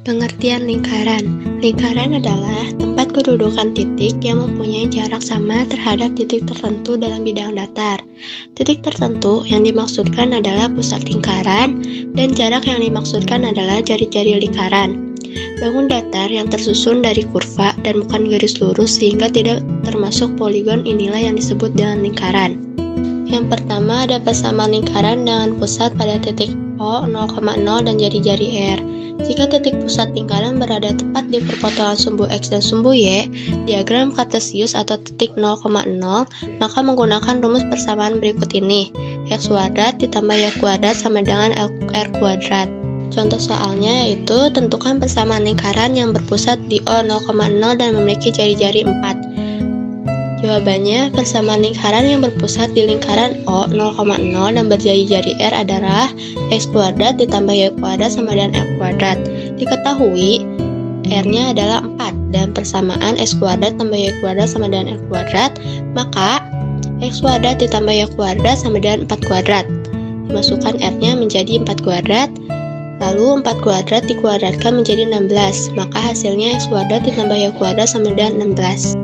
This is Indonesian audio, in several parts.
Pengertian lingkaran. Lingkaran adalah tempat kedudukan titik yang mempunyai jarak sama terhadap titik tertentu dalam bidang datar. Titik tertentu yang dimaksudkan adalah pusat lingkaran, dan jarak yang dimaksudkan adalah jari-jari lingkaran. Bangun datar yang tersusun dari kurva dan bukan garis lurus sehingga tidak termasuk poligon inilah yang disebut dengan lingkaran. Yang pertama ada persamaan lingkaran dengan pusat pada titik O, 0,0 dan jari-jari R. Jika titik pusat lingkaran berada tepat di perpotongan sumbu X dan sumbu Y, diagram kartesius atau titik 0,0, maka menggunakan rumus persamaan berikut ini. X kuadrat ditambah Y kuadrat sama dengan R kuadrat. Contoh soalnya yaitu tentukan persamaan lingkaran yang berpusat di O 0,0 dan memiliki jari-jari 4. Jawabannya, persamaan lingkaran yang berpusat di lingkaran O 0,0 dan berjari-jari R adalah X kuadrat ditambah Y kuadrat sama dengan R kuadrat. Diketahui, R-nya adalah 4 dan persamaan X kuadrat tambah Y kuadrat sama dengan R kuadrat, maka X kuadrat ditambah Y kuadrat sama dengan 4 kuadrat. Dimasukkan R-nya menjadi 4 kuadrat, lalu 4 kuadrat dikuadratkan menjadi 16, maka hasilnya X kuadrat ditambah Y kuadrat sama dengan 16.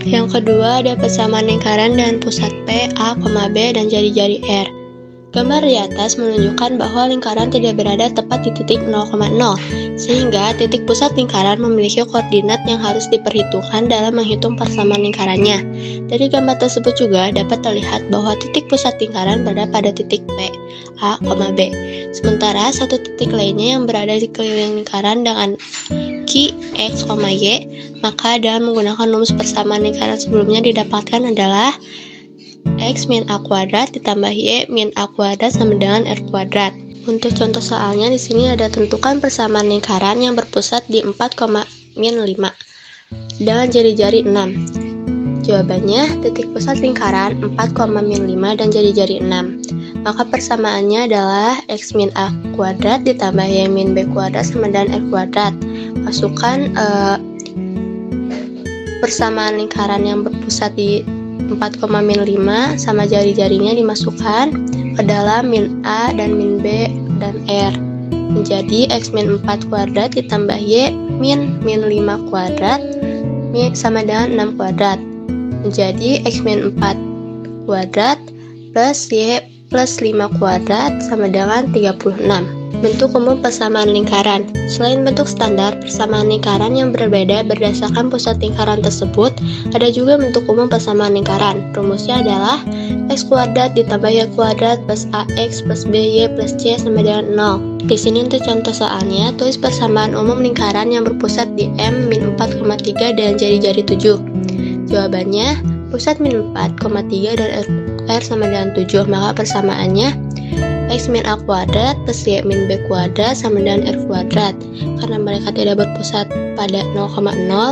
Yang kedua ada persamaan lingkaran dengan pusat P, A, B, dan jari-jari R. Gambar di atas menunjukkan bahwa lingkaran tidak berada tepat di titik 0,0, sehingga titik pusat lingkaran memiliki koordinat yang harus diperhitungkan dalam menghitung persamaan lingkarannya. Dari gambar tersebut juga dapat terlihat bahwa titik pusat lingkaran berada pada titik P, A, B. Sementara satu titik lainnya yang berada di keliling lingkaran dengan Q, X, Y, maka dengan menggunakan rumus persamaan lingkaran sebelumnya didapatkan adalah X min A kuadrat ditambah Y min A kuadrat sama dengan R kuadrat. Untuk contoh soalnya di sini ada tentukan persamaan lingkaran yang berpusat di 4, min 5 dengan jari-jari 6. Jawabannya, titik pusat lingkaran 4, min 5 dan jari-jari 6. Maka persamaannya adalah X min A kuadrat ditambah Y min B kuadrat sama dengan R kuadrat. Masukkan persamaan lingkaran yang berpusat di 4, min 5 sama jari-jarinya dimasukkan ke dalam min A dan min B dan R. Menjadi X min 4 kuadrat ditambah Y min 5 kuadrat sama dengan 6 kuadrat. Menjadi X min 4 kuadrat plus Y plus 5 kuadrat sama dengan 36. Bentuk umum persamaan lingkaran. Selain bentuk standar persamaan lingkaran yang berbeda berdasarkan pusat lingkaran tersebut, ada juga bentuk umum persamaan lingkaran. Rumusnya adalah X kuadrat ditambah Y kuadrat plus AX plus BY plus C sama dengan 0. Di sini untuk contoh soalnya, tulis persamaan umum lingkaran yang berpusat di M min 4,3 dan jari-jari 7. Jawabannya, pusat min 4,3 dan R sama dengan 7, maka persamaannya X min A kuadrat plus Y min B kuadrat sama dengan R kuadrat. Karena mereka tidak berpusat pada 0,0,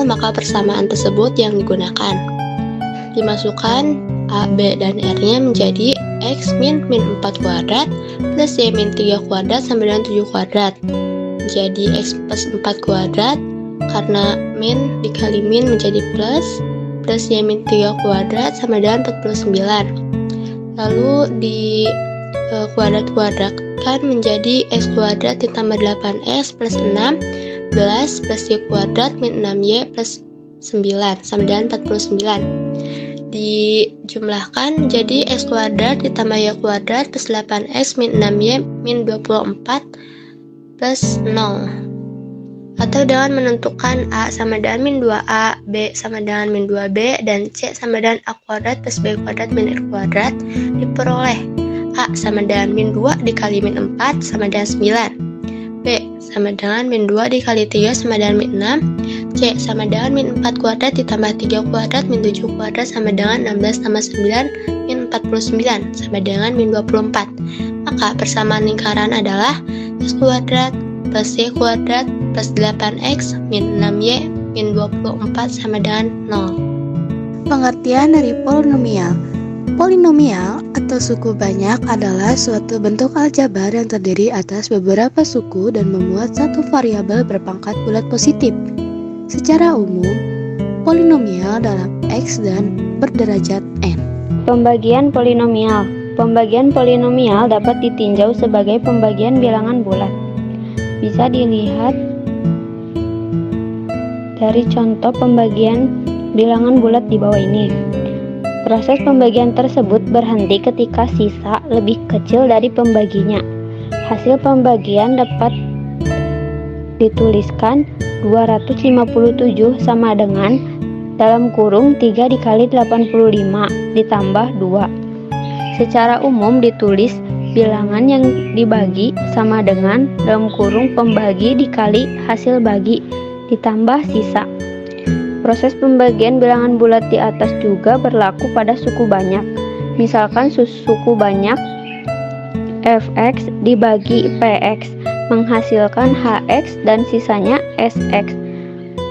maka persamaan tersebut yang digunakan. Dimasukkan A, B, dan R-nya menjadi X min 4 kuadrat plus Y min 3 kuadrat sama dengan 7 kuadrat. Jadi X plus 4 kuadrat, karena min dikali min menjadi plus Y min 3 kuadrat sama dengan 49. Lalu di kuadrat-kuadratkan menjadi X kuadrat ditambah 8X plus 6 plus Y kuadrat min 6Y plus 9 sama dengan 49. Dijumlahkan menjadi X kuadrat ditambah Y kuadrat plus 8X min 6Y min 24 plus 0. Atau dengan menentukan A sama dengan min 2A, B sama dengan min 2B, dan C sama dengan A kuadrat plus B kuadrat min R kuadrat, diperoleh A sama dengan min 2 dikali min 4 sama dengan 9, B sama dengan min 2 dikali 3 sama dengan min 6, C sama dengan min 4 kuadrat ditambah 3 kuadrat min 7 kuadrat sama dengan 16 tambah 9 min 49 sama dengan min 24. Maka persamaan lingkaran adalah X kuadrat plus Y kuadrat plus 8X min 6Y min 24 sama dengan 0. Pengertian dari polinomial. Polinomial atau suku banyak adalah suatu bentuk aljabar yang terdiri atas beberapa suku dan memuat satu variabel berpangkat bulat positif. Secara umum, polinomial dalam X dan berderajat N. Pembagian polinomial. Pembagian polinomial dapat ditinjau sebagai pembagian bilangan bulat. Bisa dilihat dari contoh pembagian bilangan bulat di bawah ini. Proses pembagian tersebut berhenti ketika sisa lebih kecil dari pembaginya. Hasil pembagian dapat dituliskan 257 sama dengan dalam kurung 3 dikali 85 ditambah 2. Secara umum ditulis bilangan yang dibagi sama dengan dalam kurung pembagi dikali hasil bagi ditambah sisa. Proses pembagian bilangan bulat di atas juga berlaku pada suku banyak. Misalkan suku banyak fx dibagi px menghasilkan hx dan sisanya sx.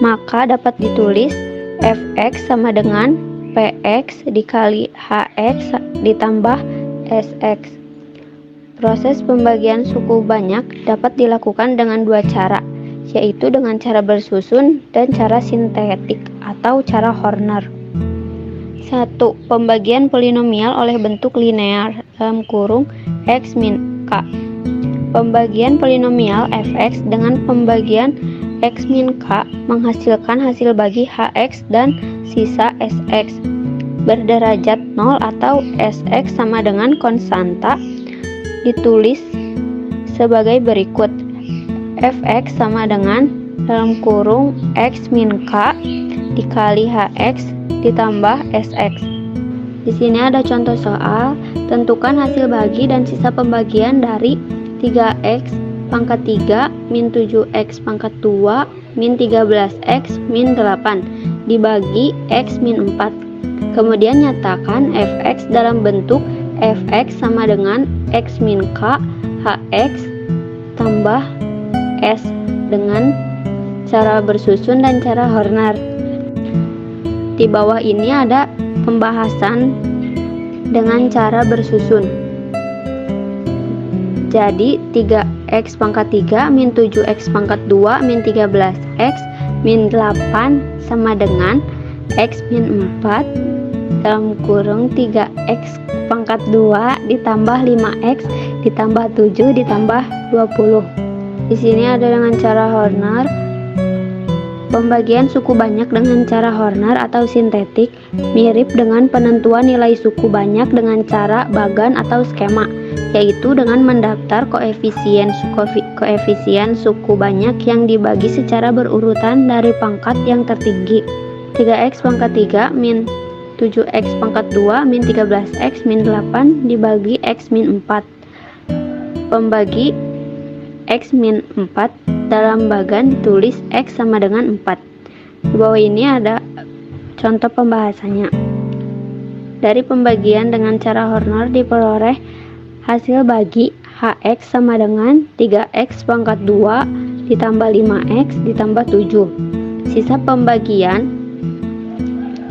Maka dapat ditulis fx sama dengan px dikali hx ditambah sx. Proses pembagian suku banyak dapat dilakukan dengan dua cara, yaitu dengan cara bersusun dan cara sintetik atau cara Horner. 1. Pembagian polinomial oleh bentuk linear dalam kurung x min k. Pembagian polinomial fx dengan pembagian x min k menghasilkan hasil bagi hx dan sisa sx berderajat 0 atau sx sama dengan konstanta ditulis sebagai berikut. Fx sama dengan dalam kurung x min k dikali hx ditambah sx. Di sini ada contoh soal, tentukan hasil bagi dan sisa pembagian dari 3x pangkat 3 min 7x pangkat 2 min 13x min 8 dibagi x min 4. Kemudian nyatakan fx dalam bentuk fx sama dengan x min k hx tambah s dengan cara bersusun dan cara Horner. Di bawah ini ada pembahasan dengan cara bersusun. Jadi 3x pangkat 3 min 7x pangkat 2 min 13x min 8 sama dengan x min 4 dalam kurung 3x pangkat 2 ditambah 5x ditambah 7 ditambah 20. Di sini ada dengan cara Horner. Pembagian suku banyak dengan cara Horner atau sintetik mirip dengan penentuan nilai suku banyak dengan cara Bagan atau skema, yaitu dengan mendaftar koefisien suku banyak yang dibagi secara berurutan dari pangkat yang tertinggi. 3x pangkat 3 min 7x pangkat 2 min 13x min 8 dibagi x min 4. Pembagi x min 4 dalam bagan ditulis x sama dengan 4. Di bawah ini ada contoh pembahasannya. Dari pembagian dengan cara Horner diperoleh hasil bagi hx sama dengan 3x pangkat 2 ditambah 5x ditambah 7. Sisa pembagian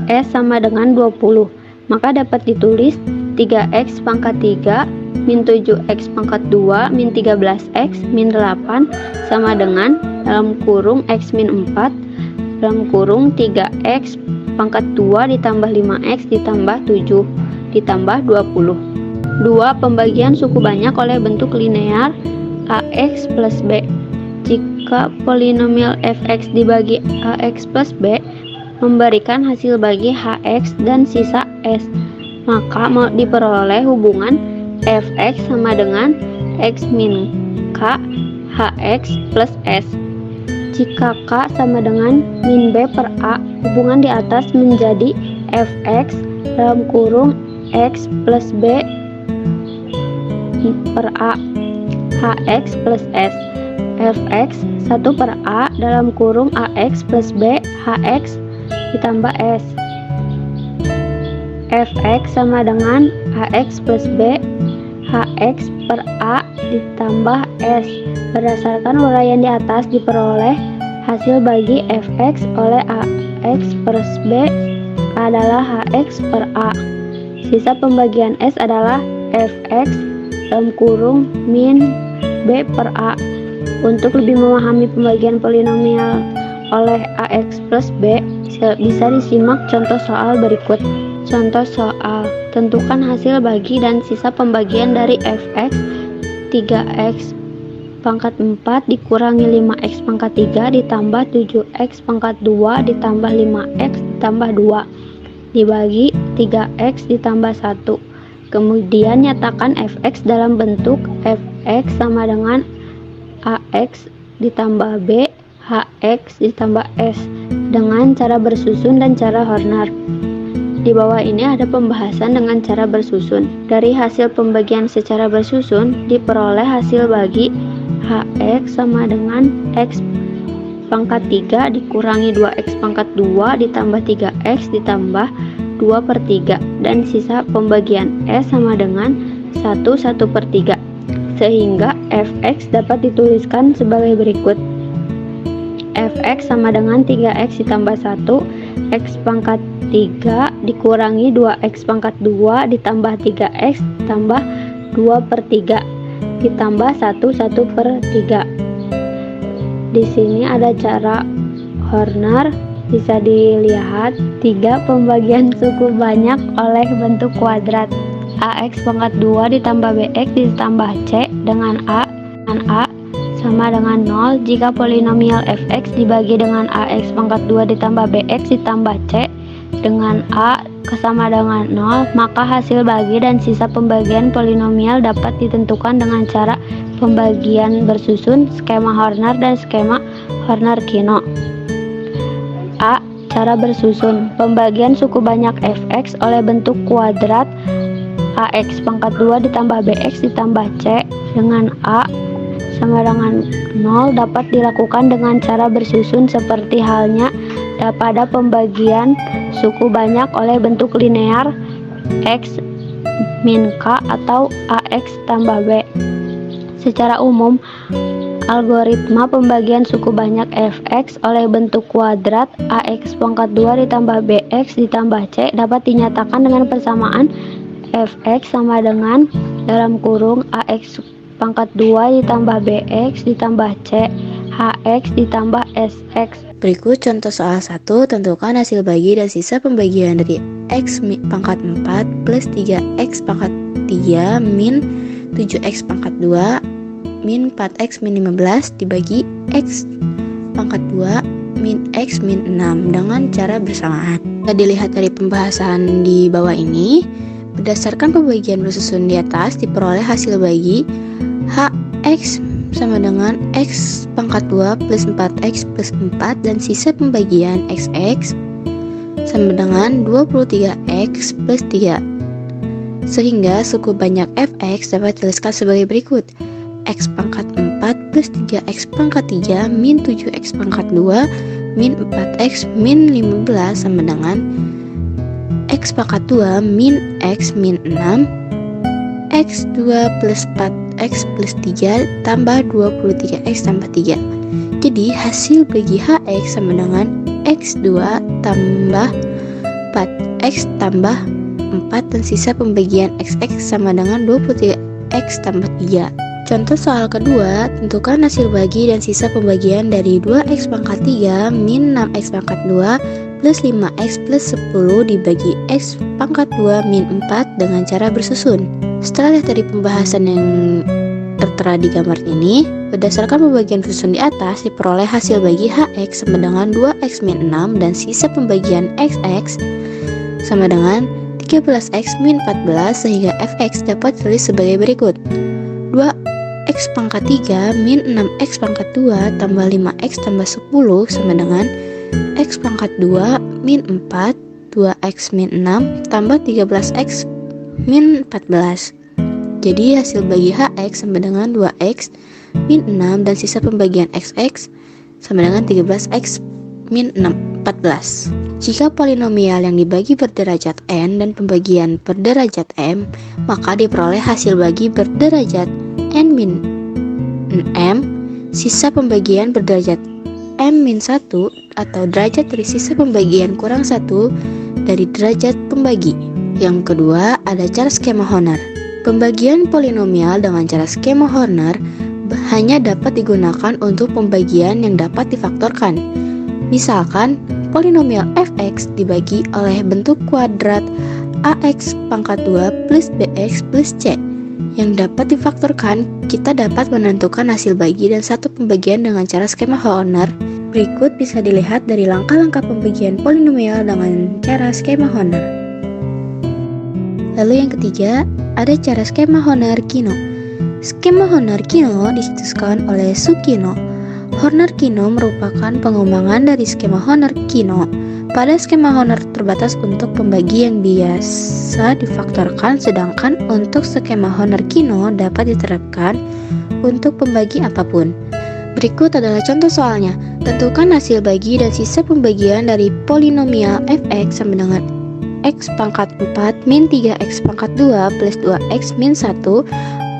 s sama dengan 20. Maka dapat ditulis 3x pangkat 3 min 7x pangkat 2 min 13x min 8 sama dengan dalam kurung x min 4 dalam kurung 3x pangkat 2 ditambah 5x ditambah 7 ditambah 20. 2. Pembagian suku banyak oleh bentuk linear ax plus b. Jika polinomial fx dibagi ax plus b memberikan hasil bagi hx dan sisa s, maka diperoleh hubungan fx sama dengan x min k hx plus s. Jika k sama dengan min b per a, hubungan di atas menjadi fx dalam kurung x plus b per a hx plus s. Fx 1 per a dalam kurung ax plus b hx ditambah s. Fx sama dengan ax plus b hx per a ditambah s. Berdasarkan uraian di atas diperoleh hasil bagi fx oleh ax per b adalah hx per a. Sisa pembagian s adalah fx dalam kurung min b per a. Untuk lebih memahami pembagian polinomial oleh ax plus b, bisa disimak contoh soal berikut. Contoh soal, tentukan hasil bagi dan sisa pembagian dari fx 3x pangkat 4 dikurangi 5x pangkat 3 ditambah 7x pangkat 2 ditambah 5x ditambah 2 dibagi 3x ditambah 1. Kemudian nyatakan fx dalam bentuk fx sama dengan ax ditambah b hx ditambah s dengan cara bersusun dan cara Horner. Di bawah ini ada pembahasan dengan cara bersusun. Dari hasil pembagian secara bersusun diperoleh hasil bagi hx sama dengan x pangkat 3 dikurangi 2x pangkat 2 ditambah 3x ditambah 2/3 dan sisa pembagian s sama dengan 1/3 sehingga fx dapat dituliskan sebagai berikut. Fx sama dengan 3x ditambah 1 x pangkat 3 dikurangi 2x pangkat 2 ditambah 3x ditambah 2/3 ditambah 1/3. Di sini ada cara Horner, bisa dilihat 3 pembagian suku banyak oleh bentuk kuadrat. Ax pangkat 2 ditambah bx ditambah c dengan a sama dengan 0 jika polinomial fx dibagi dengan ax pangkat 2 ditambah bx ditambah c dengan a sama dengan 0, maka hasil bagi dan sisa pembagian polinomial dapat ditentukan dengan cara pembagian bersusun, skema Horner dan skema Horner-Kino. A. Cara bersusun. Pembagian suku banyak fx oleh bentuk kuadrat ax pangkat 2 ditambah bx ditambah c dengan a sama dengan 0 dapat dilakukan dengan cara bersusun seperti halnya pada pembagian suku banyak oleh bentuk linear x min k atau ax tambah b. Secara umum, algoritma pembagian suku banyak fx oleh bentuk kuadrat ax pangkat 2 ditambah bx ditambah c dapat dinyatakan dengan persamaan fx sama dengan dalam kurung ax pangkat 2 ditambah bx ditambah c hx ditambah sx. Berikut contoh soal 1, tentukan hasil bagi dan sisa pembagian dari x pangkat 4 plus 3x pangkat 3 min 7x pangkat 2 min 4x min 15 dibagi x pangkat 2 min x min 6 dengan cara bersamaan. Jika dilihat dari pembahasan di bawah ini, berdasarkan pembagian bersusun di atas diperoleh hasil bagi hx sama dengan x pangkat 2 plus 4x plus 4 dan sisa pembagian xx sama dengan 23x plus 3 sehingga suku banyak fx dapat dituliskan sebagai berikut. X pangkat 4 plus 3x pangkat 3 min 7x pangkat 2 min 4x min 15 sama dengan x pangkat 2 min x min 6 x2 plus 4x plus 3 tambah 23x tambah 3. Jadi hasil bagi hx sama dengan x2 tambah 4x tambah 4 dan sisa pembagian xx sama dengan 23x tambah 3. Contoh soal kedua, tentukan hasil bagi dan sisa pembagian dari 2x pangkat 3 min 6x pangkat 2 plus 5x plus 10 dibagi x pangkat 2 min 4 dengan cara bersusun. Setelah lihat dari pembahasan yang tertera di gambar ini, berdasarkan pembagian susun di atas diperoleh hasil bagi hx sama dengan 2x min 6 dan sisa pembagian xx sama dengan 13x min 14 sehingga fx dapat ditulis sebagai berikut. 2x pangkat 3 min 6x pangkat 2 tambah 5x tambah 10 sama dengan x pangkat 2 min 4 2x min 6 tambah 13x min 14. Jadi hasil bagi hx sama dengan 2x min 6 dan sisa pembagian xx sama dengan 13x min 14. Jika polinomial yang dibagi berderajat n dan pembagian berderajat m, maka diperoleh hasil bagi berderajat n min m, sisa pembagian berderajat m min 1 atau derajat dari sisa pembagian kurang 1 dari derajat pembagi. Yang kedua, ada cara skema Horner. Pembagian polinomial dengan cara skema Horner hanya dapat digunakan untuk pembagian yang dapat difaktorkan. Misalkan, polinomial fx dibagi oleh bentuk kuadrat ax pangkat 2 plus bx plus c. yang dapat difaktorkan, kita dapat menentukan hasil bagi dan satu pembagian dengan cara skema Horner. Berikut bisa dilihat dari langkah-langkah pembagian polinomial dengan cara skema Horner. Lalu yang ketiga, ada cara skema Horner-Kino. Skema Horner-Kino dicetuskan oleh Sukino. Horner-Kino merupakan pengembangan dari skema Horner-Kino. Pada skema Horner terbatas untuk pembagi yang biasa difaktorkan, sedangkan untuk skema Horner-Kino dapat diterapkan untuk pembagi apapun. Berikut adalah contoh soalnya. Tentukan hasil bagi dan sisa pembagian dari polinomial fx sama dengan x pangkat 4 min 3x pangkat 2 plus 2x min 1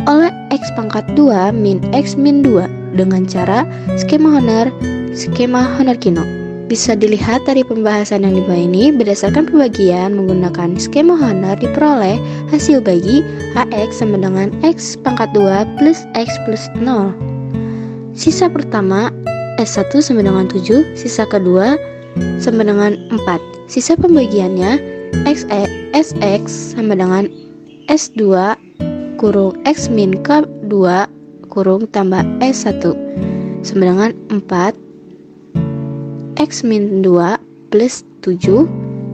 oleh x pangkat 2 min x min 2 dengan cara skema Horner-Kino. Bisa dilihat dari pembahasan yang di bawah ini, berdasarkan pembagian menggunakan skema Horner diperoleh hasil bagi Hx sama dengan x pangkat 2 plus x plus 0. Sisa pertama S1 sama dengan 7, sisa kedua sama dengan 4. Sisa pembagiannya Sx sama dengan S2 kurung x min K2 kurung tambah S1 sama dengan 4 x min 2 plus 7,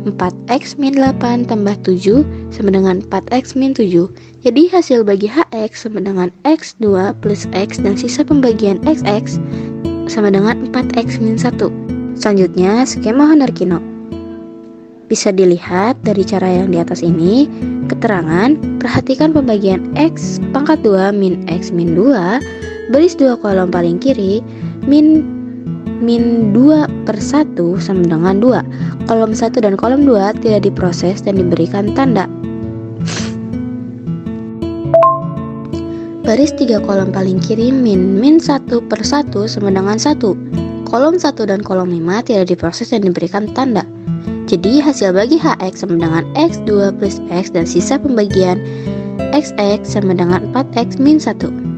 4x min 8 tambah 7 sama dengan 4x min 7. Jadi hasil bagi Hx sama dengan x2 plus x dan sisa pembagian xx sama dengan 4x min 1. Selanjutnya skema Horner-Kino. Bisa dilihat dari cara yang di atas ini. Keterangan, perhatikan pembagian x pangkat 2 min x min 2, baris 2 kolom paling kiri, min 2 per 1 sama dengan 2. Kolom 1 dan kolom 2 tidak diproses dan diberikan tanda. Baris 3 kolom paling kiri min 1 per 1 sama dengan 1. Kolom 1 dan kolom 5 tidak diproses dan diberikan tanda. Jadi hasil bagi Hx sama dengan x2 plus x dan sisa pembagian xx sama dengan 4x min 1.